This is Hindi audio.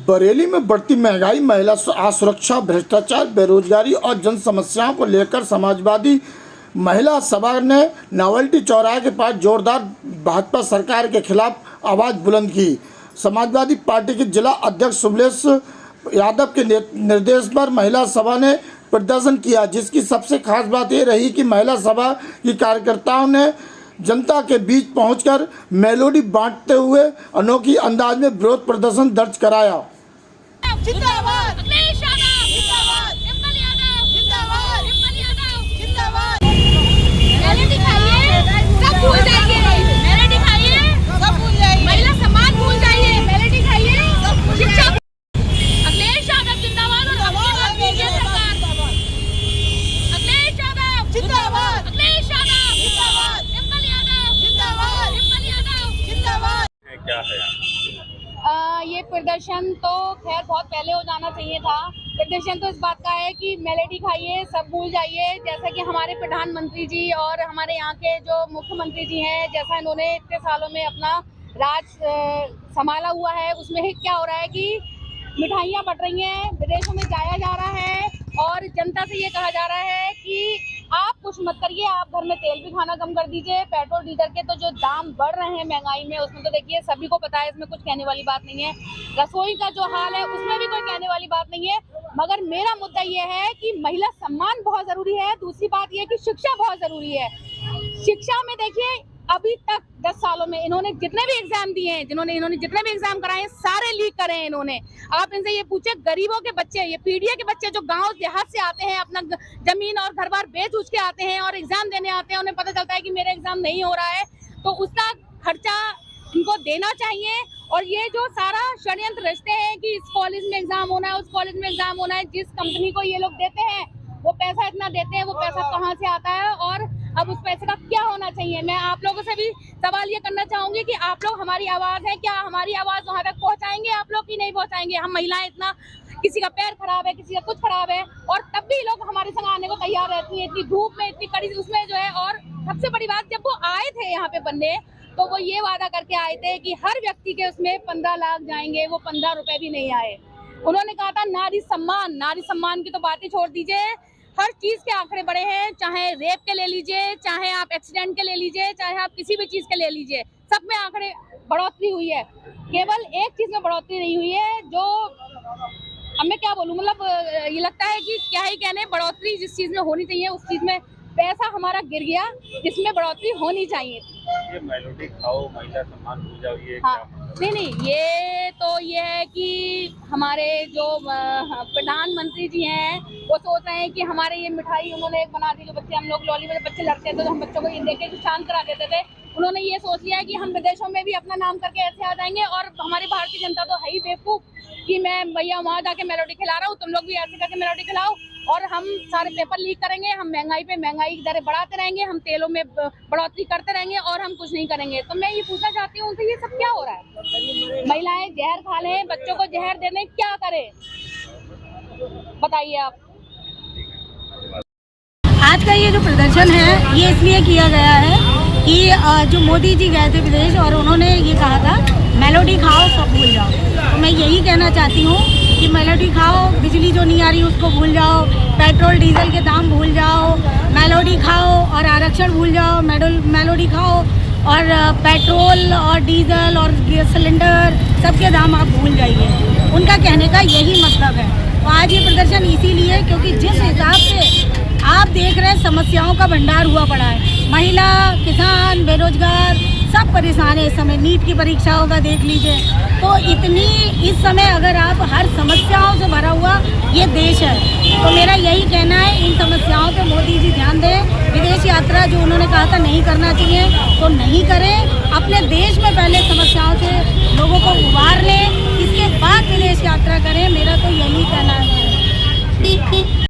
बरेली में बढ़ती महंगाई, महिला असुरक्षा, भ्रष्टाचार, बेरोजगारी और जन समस्याओं को लेकर समाजवादी महिला सभा ने नवल्टी चौराहे के पास जोरदार भाजपा सरकार के खिलाफ आवाज़ बुलंद की। समाजवादी पार्टी के जिला अध्यक्ष शुभलेश यादव के निर्देश पर महिला सभा ने प्रदर्शन किया, जिसकी सबसे खास बात ये रही कि महिला सभा की कार्यकर्ताओं ने जनता के बीच पहुंचकर मेलोडी बांटते हुए अनोखी अंदाज में विरोध प्रदर्शन दर्ज कराया। ये प्रदर्शन तो खैर बहुत पहले हो जाना चाहिए था। प्रदर्शन तो इस बात का है कि मेलेडी खाइए, सब भूल जाइए। जैसा कि हमारे प्रधानमंत्री जी और हमारे यहाँ के जो मुख्यमंत्री जी हैं, जैसा इन्होंने इतने सालों में अपना राज संभाला हुआ है, उसमें क्या हो रहा है कि मिठाइयाँ बट रही हैं, विदेशों में जाया जा रहा है और जनता से ये कहा जा रहा है कि आप कुछ मत करिए, आप घर में तेल भी खाना कम कर दीजिए। पेट्रोल डीजल के तो जो दाम बढ़ रहे हैं महंगाई में, उसमें तो देखिए सभी को पता है, इसमें कुछ कहने वाली बात नहीं है। रसोई का जो हाल है उसमें भी कोई कहने वाली बात नहीं है। मगर मेरा मुद्दा ये है कि महिला सम्मान बहुत जरूरी है। दूसरी बात ये कि शिक्षा बहुत जरूरी है। शिक्षा में देखिए अभी तक 10 सालों में इन्होंने जितने भी एग्जाम दिए हैं, इन्होंने जितने भी एग्जाम कराए हैं, सारे लीक करे हैं इन्होंने। आप इनसे ये पूछे, गरीबों के बच्चे, ये पीडीए के बच्चे जो गांव देहात से आते हैं, अपना जमीन और घर बार बेच उच के आते हैं और एग्जाम देने आते हैं, उन्हें पता चलता है कि मेरा एग्जाम नहीं हो रहा है, तो उसका खर्चा इनको देना चाहिए। और ये जो सारा षड्यंत्र रचते हैं कि इस कॉलेज में एग्जाम होना है, उस कॉलेज में एग्जाम होना है, जिस कंपनी को ये लोग देते हैं वो पैसा इतना देते हैं, वो पैसा कहाँ से आता है और अब उस पैसे का क्या होना चाहिए। मैं आप लोगों से भी सवाल ये करना चाहूंगी कि आप लोग हमारी आवाज़ है, क्या हमारी आवाज़ वहाँ तक पहुँचाएंगे आप लोग, की नहीं पहुँचाएंगे? हम महिलाएं इतना, किसी का पैर खराब है, किसी का कुछ खराब है, और तब भी लोग हमारे संग आने को तैयार रहती हैं, इतनी धूप में, इतनी कड़ी उसमें जो है। और सबसे बड़ी बात, जब वो आए थे यहाँ पे बनने, तो वो ये वादा करके आए थे कि हर व्यक्ति के उसमें 15 लाख जाएंगे, वो 15 रुपए भी नहीं आए। उन्होंने कहा था नारी सम्मान, नारी सम्मान की तो बात ही छोड़ दीजिए। हर चीज के आंकड़े बढ़े हैं, चाहे रेप के ले लीजिए, चाहे आप एक्सीडेंट के ले लीजिए, चाहे आप किसी भी चीज के ले लीजिए, सब में आंकड़े बढ़ोतरी हुई है। केवल एक चीज में बढ़ोतरी नहीं हुई है, जो अब मैं क्या बोलूं, मतलब ये लगता है कि क्या ही कहने, बढ़ोतरी जिस चीज में होनी चाहिए उस चीज में पैसा हमारा गिर गया, जिसमें बढ़ोतरी होनी चाहिए। ये मेलोडी खाओ, महिला सम्मान भूल जाओ, ये हाँ, नहीं, ये तो ये है कि हमारे जो प्रधानमंत्री जी हैं वो सोच रहे हैं कि हमारे ये मिठाई उन्होंने एक बना दी, जो बच्चे हम लोग लॉली में बच्चे लड़ते थे तो हम बच्चों को ये देके शांत करा देते थे। उन्होंने ये सोच लिया है कि हम विदेशों में भी अपना नाम करके ऐसे आ जाएंगे, और हमारी भारतीय जनता तो है ही बेवकूफ कि मैं भैया वहाँ जाके मेलोडी खिला रहा हूँ, तुम लोग भी ऐसे करके मेलोडी खिलाओ, और हम सारे पेपर लीक करेंगे, हम महंगाई पे महंगाई की दरें बढ़ाते रहेंगे, हम तेलों में बढ़ोतरी करते रहेंगे और हम कुछ नहीं करेंगे। तो मैं ये पूछना चाहती हूँ उनसे, ये सब क्या हो रहा है? महिलाएं जहर खा लें, बच्चों को जहर दे दें, क्या करें बताइए आप। आज का ये जो प्रदर्शन है ये इसलिए किया गया है कि जो मोदी जी गए थे विदेश और उन्होंने ये कहा था मेलोडी खाओ सब भूल जाओ। तो मैं यही कहना चाहती हूँ कि मेलोडी खाओ, बिजली जो नहीं आ रही उसको भूल जाओ, पेट्रोल डीजल के दाम भूल जाओ, मेलोडी खाओ और आरक्षण भूल जाओ, मेलोडी खाओ और पेट्रोल और डीजल और गैस सिलेंडर सबके दाम आप भूल जाइए। उनका कहने का यही मतलब है। तो आज ये प्रदर्शन इसीलिए क्योंकि जिस हिसाब से आप देख रहे हैं समस्याओं का भंडार हुआ पड़ा है, महिला, किसान, बेरोजगार सब परेशान है इस समय। नीट की परीक्षाओं का देख लीजिए, तो इतनी इस समय अगर आप हर समस्याओं से भरा हुआ ये देश है, तो मेरा यही कहना है इन समस्याओं पे मोदी जी ध्यान दें। विदेश यात्रा जो उन्होंने कहा था नहीं करना चाहिए तो नहीं करें, अपने देश में पहले समस्याओं से लोगों को उबार लें, इसके बाद विदेश यात्रा करें। मेरा तो यही कहना है।